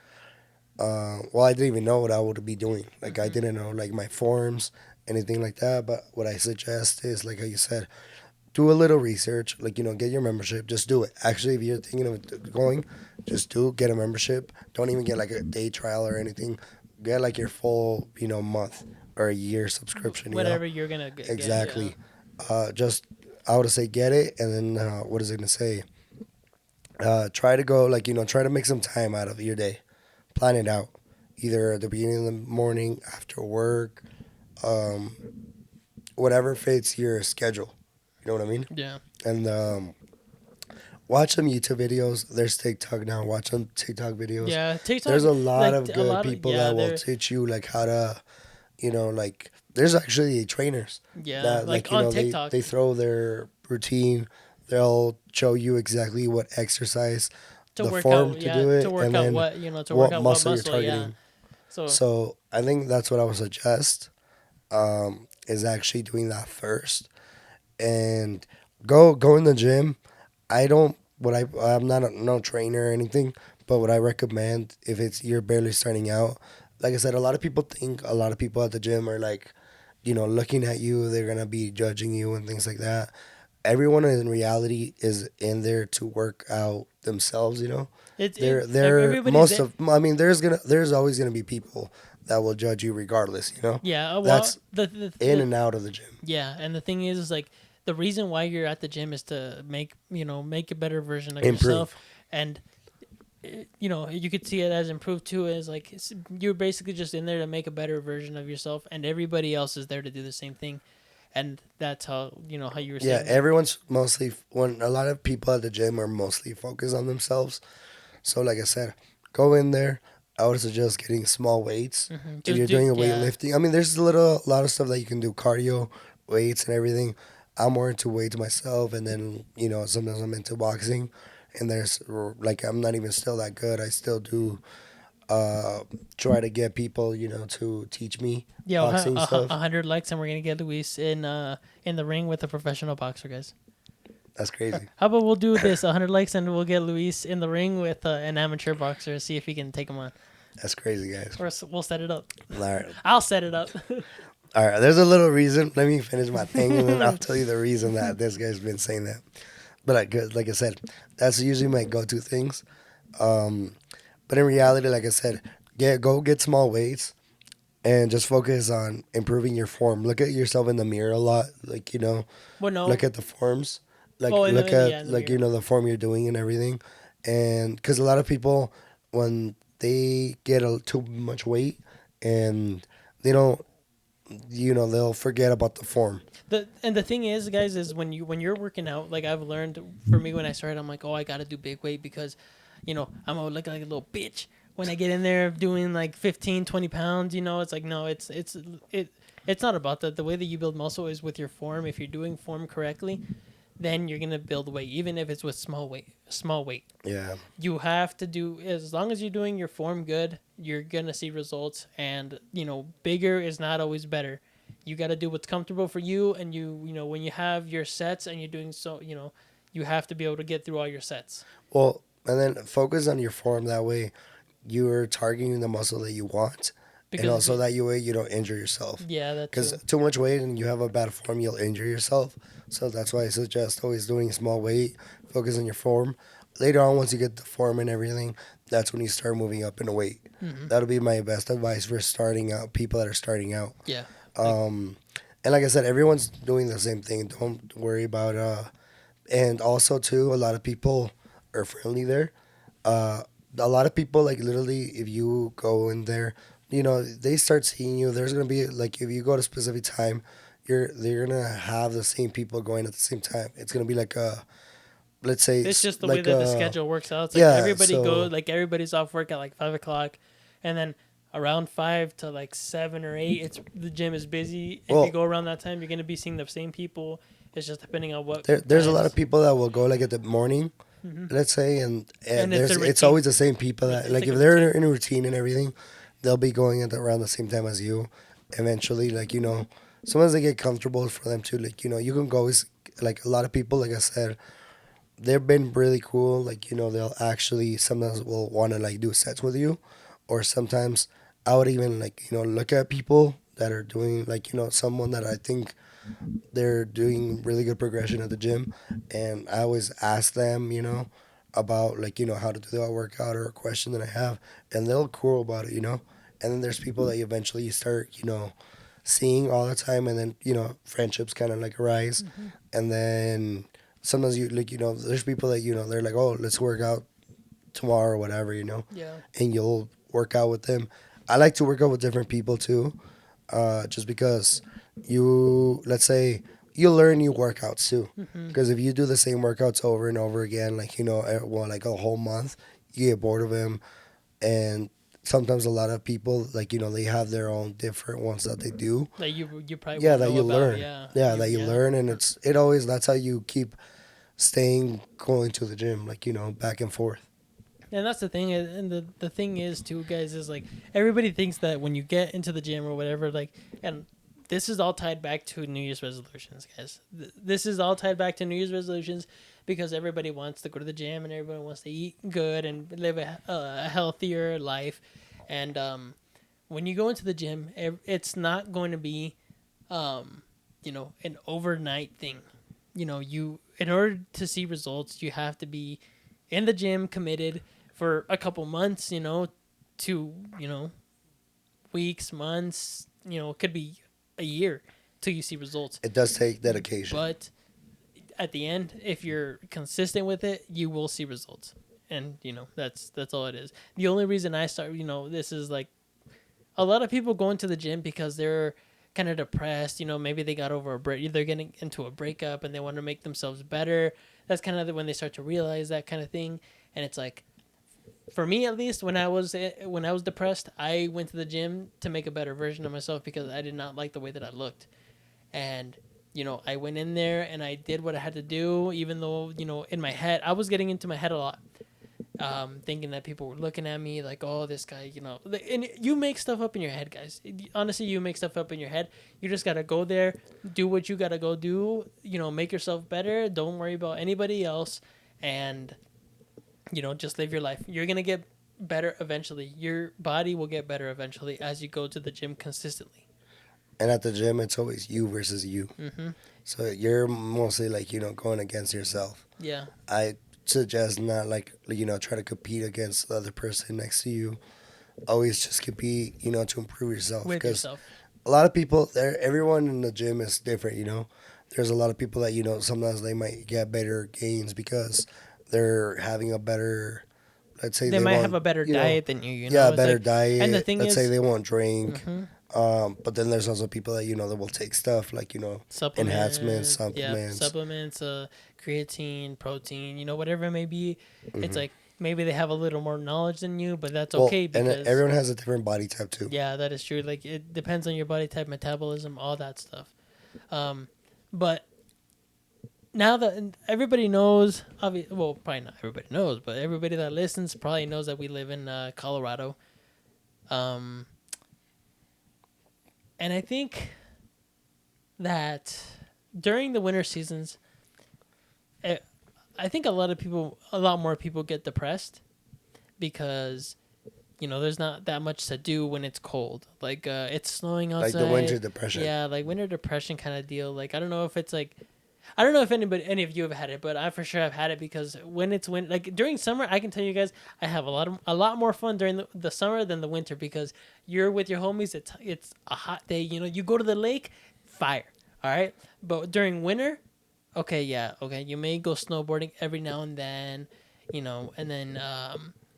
Well, I didn't even know what I would be doing. Like I Mm-hmm. didn't know like my forms, anything like that. But what I suggest is, like how you said, do a little research. Like, get your membership. Just do it. Actually, if you're thinking of going, just get a membership. Don't even get like a day trial or anything. Get like your full, month or a year subscription. Whatever you're gonna get, yeah. Exactly. Just I would say get it, and then what is it gonna say? Try to go, like, try to make some time out of your day. Plan it out, either at the beginning of the morning, after work, um, whatever fits your schedule. You know what I mean? Yeah. And watch some YouTube videos. There's TikTok now. Watch some TikTok videos. Yeah. TikTok, There's a lot like of a good lot of, people yeah, that will they're, teach you like how to, like there's actually trainers yeah, that, like like, on they TikTok throw their routine. They'll show you exactly what exercise, to the work form out, to yeah, do to it, work and out then what, to work what out what muscle you're muscle, yeah. targeting. So, So I think that's what I would suggest, is actually doing that first, and go in the gym. I don't what I'm not no trainer or anything, but what I recommend if it's you're barely starting out, like I said, a lot of people think a lot of people at the gym are like, looking at you, they're gonna be judging you and things like that. Everyone in reality is in there to work out themselves. They're everybody's most there. of I mean there's always gonna be people that will judge you regardless. Yeah, well, That's in and out of the gym. yeah, and the thing is like the reason why you're at the gym is to make a better version of yourself, Improve. and you could see it as improved too. As like you're basically just in there to make a better version of yourself, and everybody else is there to do the same thing, and that's how you were Yeah, saying like everyone's mostly when a lot of people at the gym are mostly focused on themselves. So like I said, go in there. I would suggest getting small weights. If just you're do doing a yeah. weightlifting, I mean, there's a lot of stuff that you can do, cardio, weights, and everything. I'm more into weights myself, and then sometimes I'm into boxing. And like I'm not even still that good. I still do uh, try to get people to teach me Yeah, boxing stuff. 100 likes, and we're gonna get Luis in the ring with a professional boxer, guys. That's crazy. How about we'll do this 100 likes, and we'll get Luis in the ring with an amateur boxer, see if he can take him on, That's crazy, guys. or we'll set it up. All right. I'll set it up. All right, there's a little reason. Let me finish my thing, and then I'll tell you the reason that this guy's been saying that. But like I said, that's usually my go-to things. Um, but in reality, like I said, get small weights and just focus on improving your form. Look at yourself in the mirror a lot. Like Well, look no. at the forms. Like Oh, look yeah, at in the like mirror. the form you're doing and everything. And because a lot of people, when they get too much weight and they don't they'll forget about the form. The thing is, guys, is when you're working out, like I've learned for me when I started, I'm like, oh, I gotta do big weight because, I'm gonna look like a little bitch when I get in there doing like 15, 20 pounds. It's like no, it's not about that. The way that you build muscle is with your form. If you're doing form correctly, then you're gonna build weight, even if it's with small weight. Small weight. Yeah. You have to do as long as you're doing your form good, you're gonna see results. And bigger is not always better. You got to do what's comfortable for you, and when you have your sets and you're doing so, you have to be able to get through all your sets. Well, and then focus on your form. That way, you're targeting the muscle that you want, and Because if also you, that you way you don't injure yourself. yeah, that Because too. too much weight and you have a bad form, you'll injure yourself. So that's why I suggest always doing small weight, focus on your form. Later on, once you get the form and everything, that's when you start moving up in the weight. Hmm. That'll be my best advice for starting out, people that are starting out. Yeah, like Um, and like I said, everyone's doing the same thing. Don't worry about and also too, a lot of people are friendly there. Uh, a lot of people like literally, if you go in there, they start seeing you. There's gonna be like if you go at a specific time, they're gonna have the same people going at the same time. It's gonna be like a let's say it's just the way like that the a schedule works out. It's like yeah. everybody So goes, like everybody's off work at like 5 o'clock, and then around 5 to like 7 or 8, the gym is busy. If you well, go around that time, you're gonna be seeing the same people. It's just depending on what there's a lot of times. people that will go like at the morning, Hmm. let's say, and And it's a it's routine. always the same people that It's like like a if they're routine. in a routine and everything, they'll be going around the same time as you. Eventually, like sometimes they get comfortable for them too. Like you can go always like a lot of people. Like I said, they've been really cool. Like they'll actually sometimes will want to like do sets with you, or sometimes I would even like look at people that are doing like someone that I think they're doing really good progression at the gym, and I always ask them, about like how to do that workout or a question that I have, and they'll cool about it. And then there's people that you eventually start, seeing all the time, and then friendships kind of like arise, Hmm. and then sometimes you like there's people that they're like, oh, let's work out tomorrow or whatever, Yeah. and you'll work out with them. I like to work out with different people too, just because let's say, you learn new workouts too. Hmm. Because if you do the same workouts over and over again, like, well, like a whole month, you get bored of them. And sometimes a lot of people, like, they have their own different ones that they do. That you probably Yeah, won't that know you about. learn. Yeah. Yeah, You that you yeah. learn. And it always, that's how you keep staying going to the gym, like, back and forth. And that's the thing, and the thing is too, guys, is like everybody thinks that when you get into the gym or whatever, like, and this is all tied back to New Year's resolutions, guys. This is all tied back to New Year's resolutions because everybody wants to go to the gym and everybody wants to eat good and live a healthier life. And when you go into the gym, it's not going to be, an overnight thing. You in order to see results, you have to be in the gym committed for a couple months, to, weeks, months, it could be a year till you see results. It does take dedication. But at the end, if you're consistent with it, you will see results. And, that's all it is. The only reason I start, this is like a lot of people go into the gym because they're kind of depressed. Maybe they got over a break. They're getting into a breakup and they want to make themselves better. That's kind of when they start to realize that kind of thing. And it's like, for me at least, when I was depressed, I went to the gym to make a better version of myself because I did not like the way that I looked. And I went in there and I did what I had to do, even though in my head I was getting into my head a lot, thinking that people were looking at me like, oh, this guy, and you make stuff up in your head, guys. Honestly, you make stuff up in your head. You just gotta go there, do what you gotta go do, make yourself better. Don't worry about anybody else, and just live your life. You're gonna get better eventually. Your body will get better eventually as you go to the gym consistently. And at the gym, it's always you versus you. Mm-hmm. So you're mostly like, going against yourself. Yeah. I suggest not like, try to compete against the other person next to you. Always just compete, to improve yourself. With Because yourself. a lot of people there, everyone in the gym is different, There's a lot of people that, sometimes they might get better gains because they're having a better, let's say They they might have won't, a better diet than you. yeah, a It's better like, and the diet. thing Let's say is, they won't drink. hmm But then there's also people that, that will take stuff like, enhancements, supplements, yeah, supplements. supplements, creatine, protein, whatever it may be. It's Hmm. like maybe they have a little more knowledge than you, but that's Well, okay and because everyone has a different body type too. yeah, that is true. Like it depends on your body type, metabolism, all that stuff. But now that everybody knows, well, probably not everybody knows, but everybody that listens probably knows that we live in Colorado. Um, and I think that during the winter seasons, it, I think a lot more people get depressed because there's not that much to do when it's cold. Like it's snowing Like the winter outside. depression. Yeah, like winter depression kind of deal. Like I don't know if it's like I don't know if any of you have had it, but I for sure have had it because when it's like during summer, I can tell you guys, I have a lot more fun during the summer than the winter because you're with your homies. It's a hot day. You go to the lake, fire. All right, but during winter, okay, yeah, okay, you may go snowboarding every now and then, and then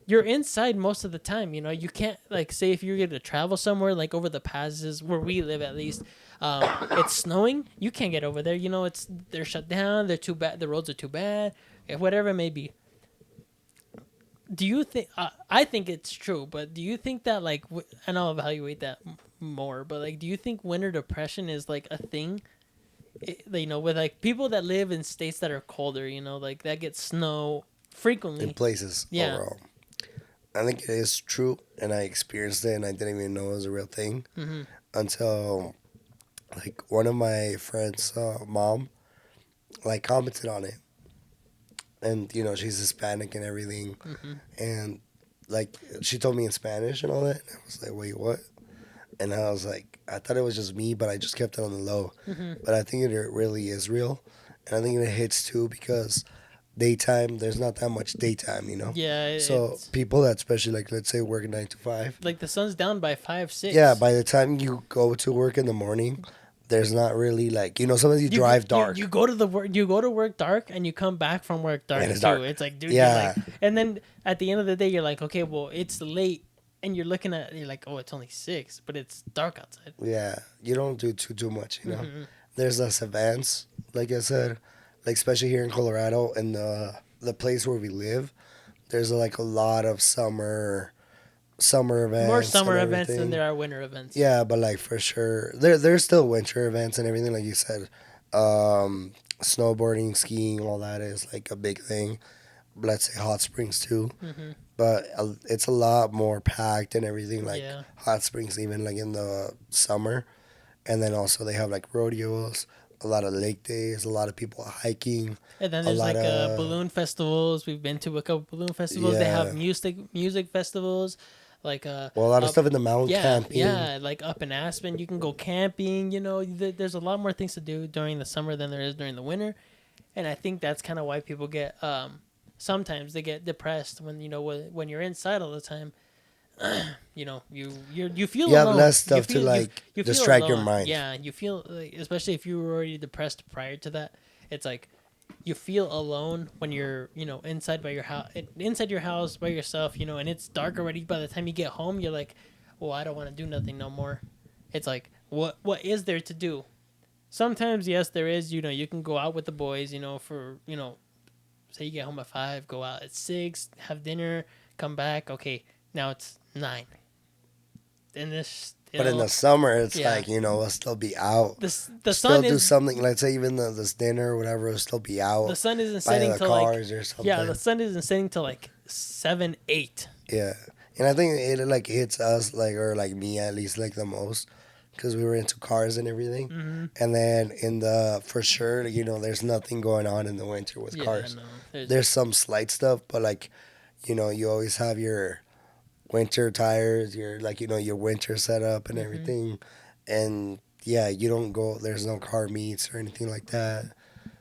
you're inside most of the time. You can't like say if you're going to travel somewhere like over the passes where we live at least. It's snowing. You can't get over there. They're shut down. They're too bad. The roads are too bad. Whatever it may be. Do you think? I think it's true, but do you think that like, and I'll evaluate that more. But like, do you think winter depression is like a thing? With like people that live in states that are colder. Like that gets snow frequently In places Yeah. overall. I think it is true, and I experienced it, and I didn't even know it was a real thing Mm-hmm. until like one of my friends' mom like commented on it, and she's Hispanic and everything, Mm-hmm. and like she told me in Spanish and all that, and I was like, wait, what? And I was like, I thought it was just me, but I just kept it on the low. Mm-hmm. But I think it really is real, and I think it hits too because daytime there's not that much daytime. Yeah. So It's people that especially like let's say work 9 to 5, like the sun's down by 5, 6. yeah, by the time you go to work in the morning, there's not really like sometimes you drive dark. You go to the work. You go to work dark, and you come back from work dark And it's too. dark. It's like, dude, Yeah. you're like, and then at the end of the day, you're like, okay, well, it's late, and you're like, oh, it's only 6, but it's dark outside. Yeah, you don't do too much. Mm-hmm. There's less events, like I said, like especially here in Colorado and the place where we live. There's like a lot of summer events. More summer and events than everything. there are winter events. Yeah, but like for sure, there's still winter events and everything, like you said. Snowboarding, skiing, all that is like a big thing. Let's say hot springs too, Mm-hmm. but it's a lot more packed and everything. Like Yeah. hot springs, even like in the summer, and then also they have like rodeos, a lot of lake days, a lot of people hiking. And then A there's lot like of- balloon festivals. We've been to a couple balloon festivals. They Yeah. have music festivals, like Well, a lot of up- stuff in the mountain yeah, camping. yeah, like up in Aspen, you can go camping. There's a lot more things to do during the summer than there is during the winter, and I think that's kind of why people get sometimes they get depressed when when you're inside all the time. You feel You have alone. less stuff feel- to like you feel distract your alone. mind. Yeah, you feel like, especially if you were already depressed prior to that. It's like you feel alone when you're inside your house by yourself. And it's dark already. By the time you get home, you're like, well, I don't want to do nothing no more. It's like what is there to do? Sometimes yes, there is. You can go out with the boys. For say you get home at 5, go out at 6, have dinner, come back. Okay, now it's 9. And this, But in the summer, it's Yeah. like we'll still be out. the Still sun do is something. Let's say even this dinner or whatever, will still be out. the sun isn't by setting the till like cars or something. yeah, the sun isn't setting till like 7, 8. Yeah, and I think it like hits us like or like me at least like the most because we were into cars and everything. Mm-hmm. And then for sure, there's nothing going on in the winter with cars. No, There's some slight stuff, but like, you always have your winter tires, your like your winter setup and Mhm. everything, and yeah, you don't go. There's no car meets or anything like that.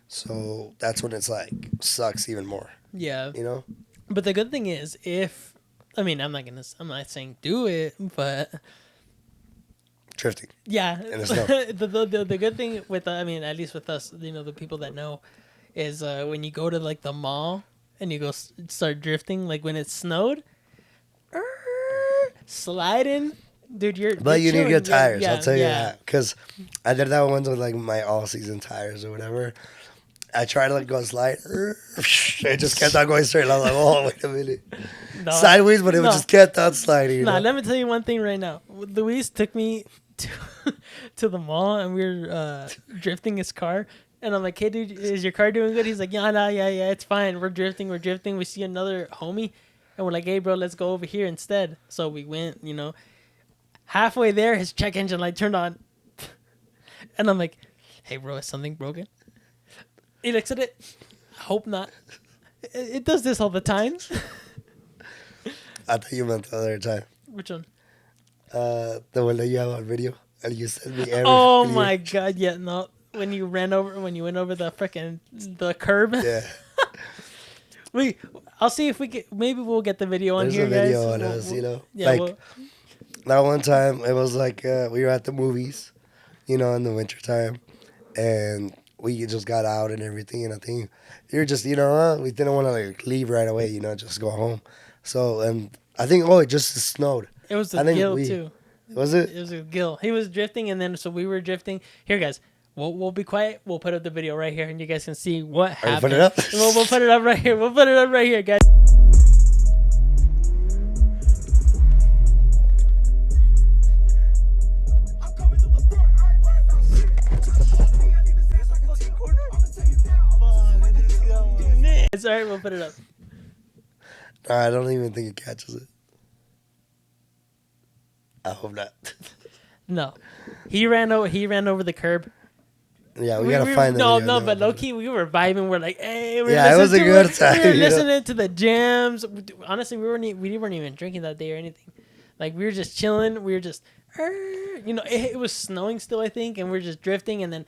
So that's when it's like sucks even more. yeah. You know. But the good thing is, I'm not saying do it, but Drifting. yeah, In the snow. the good thing with at least with us, the people that know, is when you go to like the mall and you go start drifting, like when it snowed, sliding, dude, But you need chilling. good tires. Yeah, I'll tell you yeah. that because I did that once with like my all season tires or whatever. I tried to like go slide. It just kept on going straight. I was like, oh, wait a minute. No, Sideways, but it no. just kept on sliding. Nah, let me tell you one thing right now. Luis took me to to the mall and we were drifting his car. And I'm like, hey, dude, is your car doing good? He's like, yeah, nah, yeah, it's fine. We're drifting. We see another homie. And we're like, hey, bro, let's go over here instead. So we went, halfway there, his check engine light turned on. And I'm like, Hey, bro, is something broken? He looks at it. I hope not. It does this all the time. I thought you meant the other time. Which one? The one that you have on video. And you sent me every Oh video. my god! Yeah, no. When you went over the curb. Yeah. I'll see if we get. Maybe we'll get the video on There's here, a video guys. on us, you know. Yeah. Like, that one time, it was like we were at the movies, you know, in the wintertime. And we just got out and everything. And I think you're just, you know, we didn't want to like leave right away, you know, just go home. So, and I think, it just snowed. It was I the think gill too. Was it? It was a gill. He was drifting, and then so we were drifting. Here, guys. We'll be quiet. We'll put up the video right here, and you guys can see what happened. Put it up? We'll put it up right here. We'll put it up right here, guys. It's alright. We'll put it up. I don't even think it catches it. I hope not. No, he ran over the curb. Yeah, we gotta find the no, video. but low key, we were vibing. We're like, hey, it was a good time. We were listening to the jams. Honestly, we weren't even drinking that day or anything. Like we were just chilling. We were just, you know, it was snowing still, I think, and we were just drifting. And then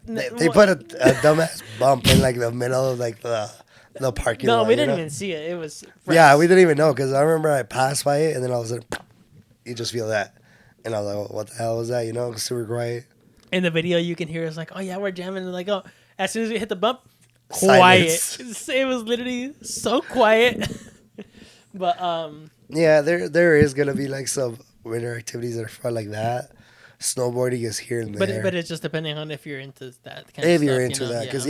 they put a dumbass bump in like the middle of like the parking lot. No, we didn't even see it. It was yeah, we didn't even know because I remember I passed by it and then all of a sudden you just feel that, and I was like, well, what the hell was that? You know, super quiet. In the video, you can hear us like, oh yeah, we're jamming. And like, oh, as soon as we hit the bump, quiet. Silence. It was literally so quiet. But yeah, there is gonna be like some winter activities that are fun like that. Snowboarding is here and there, but it's just depending on if you're into that kind of stuff. If you're into that, because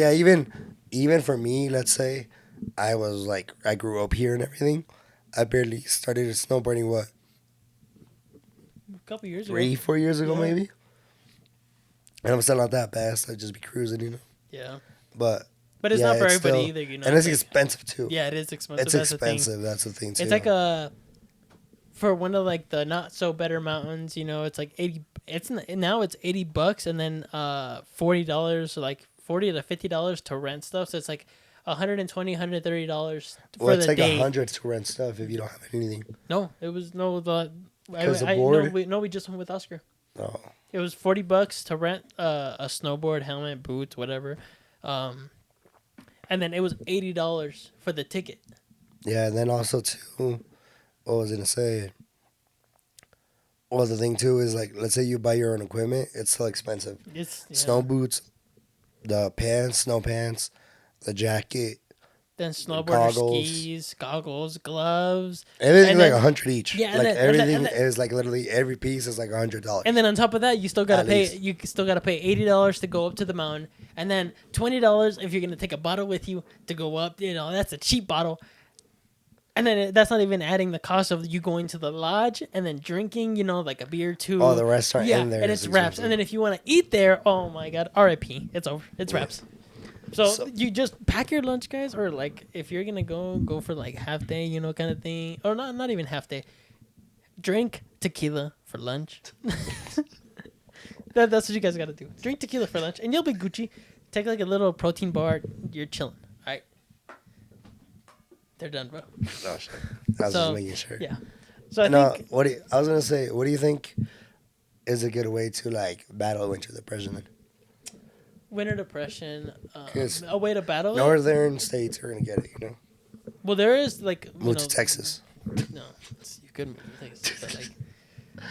even for me, let's say I was like I grew up here and everything. I barely started snowboarding a couple years ago, 3-4 years ago maybe. And I'm still not that fast. I'd just be cruising, you know. Yeah. But it's not for everybody either, you know. And it's expensive too. Yeah, it is expensive. It's expensive. That's the thing too. It's like for one of like the not so better mountains, you know, it's like $80. Now it's $80, and then $40, like $40 to $50 to rent stuff. So it's like $120, $130 for well, it's the like day. $100 to rent stuff if you don't have anything. No, it was we just went with Oscar. Oh. It was $40 to rent a snowboard, helmet, boots, whatever, and then it was $80 for the ticket. Yeah, and then also too, what was I gonna say? Well, the thing too is like, let's say you buy your own equipment, it's still expensive. Snow boots, the pants, snow pants, the jacket. Then snowboarder skis, goggles, gloves. Everything's like $100 each. Yeah, like everything is like literally every piece is like $100. And then on top of that, you still gotta pay. You still gotta pay $80 to go up to the mountain, and then $20 if you're gonna take a bottle with you to go up. You know, that's a cheap bottle. And then that's not even adding the cost of you going to the lodge and then drinking. You know, like a beer too. Oh, the restaurant in there. And it's wraps. And then if you want to eat there, oh my god, RIP, it's over. It's wraps. So you just pack your lunch, guys, or like if you're gonna go for like half day, you know, kind of thing, or not even half day. Drink tequila for lunch. That's what you guys gotta do. Drink tequila for lunch, and you'll be Gucci. Take like a little protein bar. You're chilling. All right. They're done, bro. Oh shit! I was just making sure. Yeah. So I think. I was gonna say, what do you think is a good way to like battle winter depression? Then? Winter depression, a way to battle northern states are gonna get it, you know. Well, there is like move to Texas. No, you could move to Texas, but like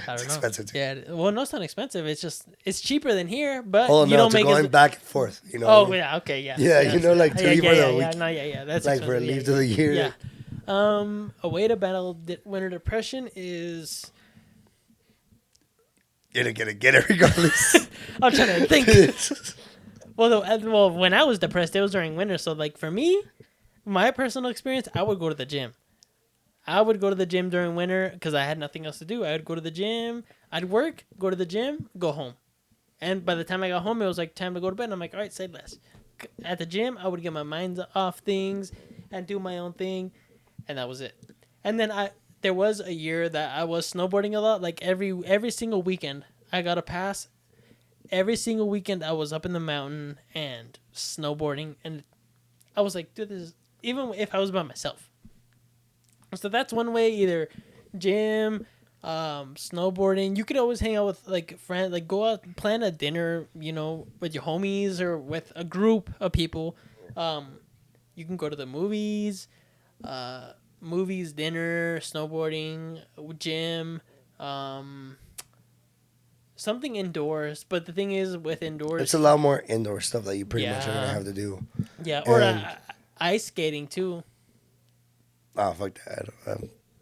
I don't know. Expensive. Yeah, well, no, it's not expensive. It's just it's cheaper than here, but you don't make going back and forth. You know. Oh yeah, okay, yeah. Yeah, you know, like to leave for the week. Yeah, that's like for a leave to the year. Yeah. A way to battle winter depression is. You're gonna get it regardless. I'm trying to think. Well, when I was depressed, it was during winter. So, like, for me, my personal experience, I would go to the gym. I would go to the gym during winter because I had nothing else to do. I would go to the gym. I'd work, go to the gym, go home. And by the time I got home, it was, like, time to go to bed. And I'm like, all right, say less. At the gym, I would get my mind off things and do my own thing. And that was it. And then there was a year that I was snowboarding a lot. Like, every single weekend, I got a pass. every single weekend I was up in the mountain and snowboarding, and I was like, dude, this is, even if I was by myself. So that's one way, either gym, snowboarding. You could always hang out with like friends, like go out, plan a dinner, with your homies or with a group of people. You can go to the movies, dinner, snowboarding, gym, something indoors. But the thing is, with indoors, It's a lot more indoor stuff that you pretty much are gonna Yeah. have to do. yeah, or And ice skating too. oh fuck that,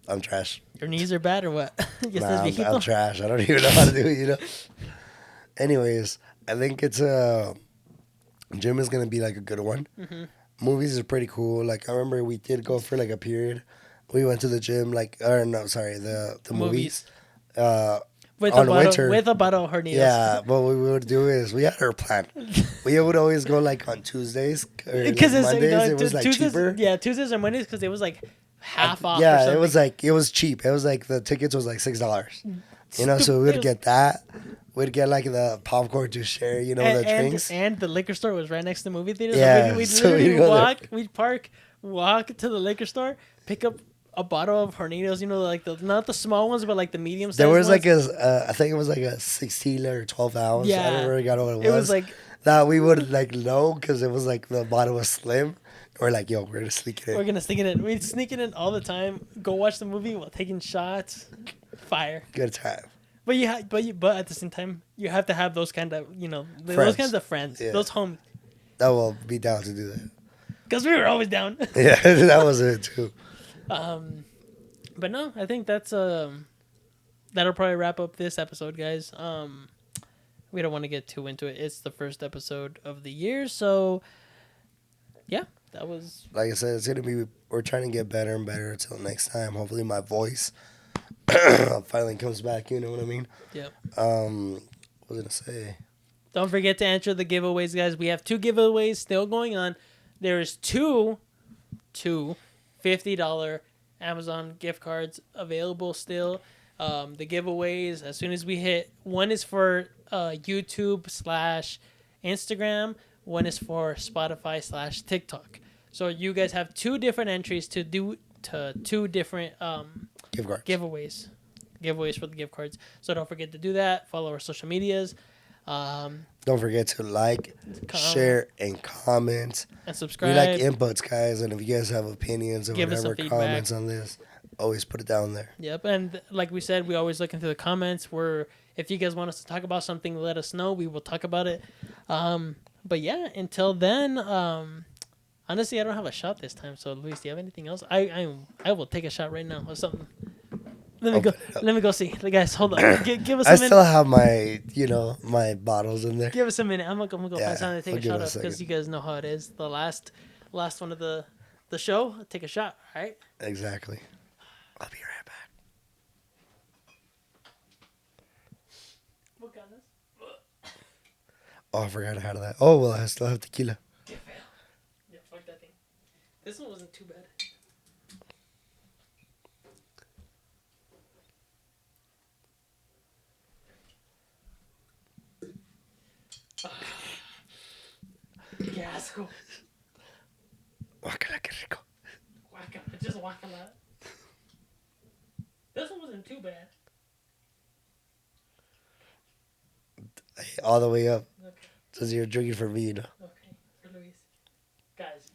I'm trash. Your knees are bad or what? Ya Nah, estás I'm viejito? trash. I don't even know how to do it. Anyways, I think it's gym is gonna be like a good one. Mm-hmm. Movies are pretty cool. Like I remember we did go for like a period. We went to the gym the movies. Uh, With on a bottle, winter. with a bottle of Hornitos. yeah, what we would do is we had our plan. We would always go like on Tuesdays or like Because Mondays. It was like Tuesdays, cheaper. yeah, Tuesdays and Mondays because it was like half off. Or Yeah, something. it was cheap. It was like the tickets was like $6. So we would Stupid. get that. We'd get like the popcorn to share. The drinks. And the liquor store was right next to the movie theater. Yeah, So we'd so literally we'd go there. we'd park, walk to the liquor store, pick up a bottle of Hornitos. Like not the small ones, but like the medium size. There was ones. I think it was like a 16 or 12 ounce. I Yeah. don't really got what it was. It was like that we would like know because it was like the bottle was slim. We're like, yo, we're gonna sneak it we're in. gonna sneak it in. We'd sneak it in all the time. Go watch the movie while taking shots. Fire. Good time. But but at the same time, you have to have those kind of those Friends. kinds of friends, Yeah. those homies, That will be down to do that. because we were always down. Yeah, that was it too. But no, I think that'll probably wrap up this episode, guys. We don't want to get too into it. It's the first episode of the year, so yeah, that was Like I said, it's gonna be. We're trying to get better and better until next time. Hopefully, my voice finally comes back. You know what I mean? yep. What was I gonna say? Don't forget to enter the giveaways, guys. We have 2 giveaways still going on. There's two $50 Amazon gift cards available still. The giveaways, as soon as we hit, one is for YouTube/Instagram, one is for Spotify/TikTok. So you guys have 2 different entries to do to 2 different Gift cards. giveaways for the gift cards. So don't forget to do that. Follow our social medias. Don't forget to like, Com- share, and comment. And We subscribe. like inputs, guys, and if you guys have opinions or Give us some whatever feedback. comments on this, always put it down there. Yep, and like we said, we always look into the comments. If you guys want us to talk about something, let us know. We will talk about it. But yeah, until then, honestly, I don't have a shot this time. So Luis, do you have anything else? I will take a shot right now or something. Let me go. Open it up. Let me go see. Guys, hold on. Give us a I minute. still have my, my bottles in there. Give us a minute. I'm gonna go Yeah, find something to I'll take a give shot it a of because second. you guys know how it is. The last one of the show. Take a shot. All right. Exactly. I'll be right back. What got us? Oh, I forgot how to that. Oh, well, I still have tequila. Yeah, fuck that thing. This one wasn't too bad. Qué asco. Guácala, qué rico. Guácala. Just guácala. This one wasn't too bad. All the way up. Okay. Says you're drinking for me, Okay. For Luis. Guys.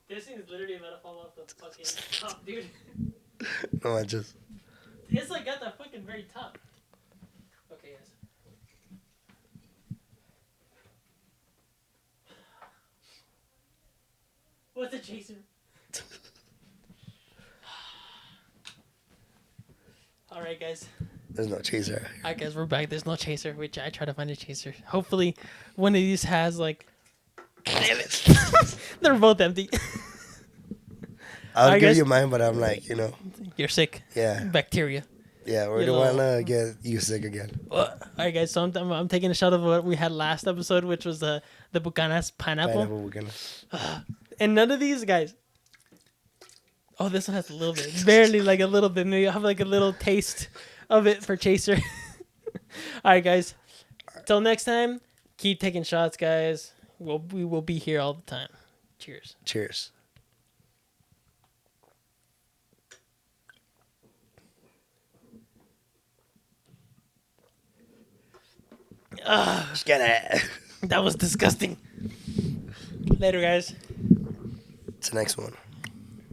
This thing is literally about to fall off the fucking top, dude. No, I just. It's like at the fucking very top. Okay, guys. What's a chaser? Alright, guys. There's no chaser. Alright, guys, we're back. There's no chaser, which I try to find a chaser. Hopefully, one of these has, like. Damn it. They're both empty. I'll Alright, give guys. you mine, but I'm like, You're sick. yeah. Bacteria. Yeah, we You don't know. want to get you sick again. Alright, guys, so I'm taking a shot of what we had last episode, which was the Bucanas pineapple. Pineapple, we're gonna. And none of these, guys. Oh, this one has a little bit. Barely, like a little bit. Maybe I have like a little taste of it for Chaser. All right, guys. Till next time, keep taking shots, guys. We will be here all the time. Cheers. Cheers. Just get it. That was disgusting. Later, guys. It's the next one.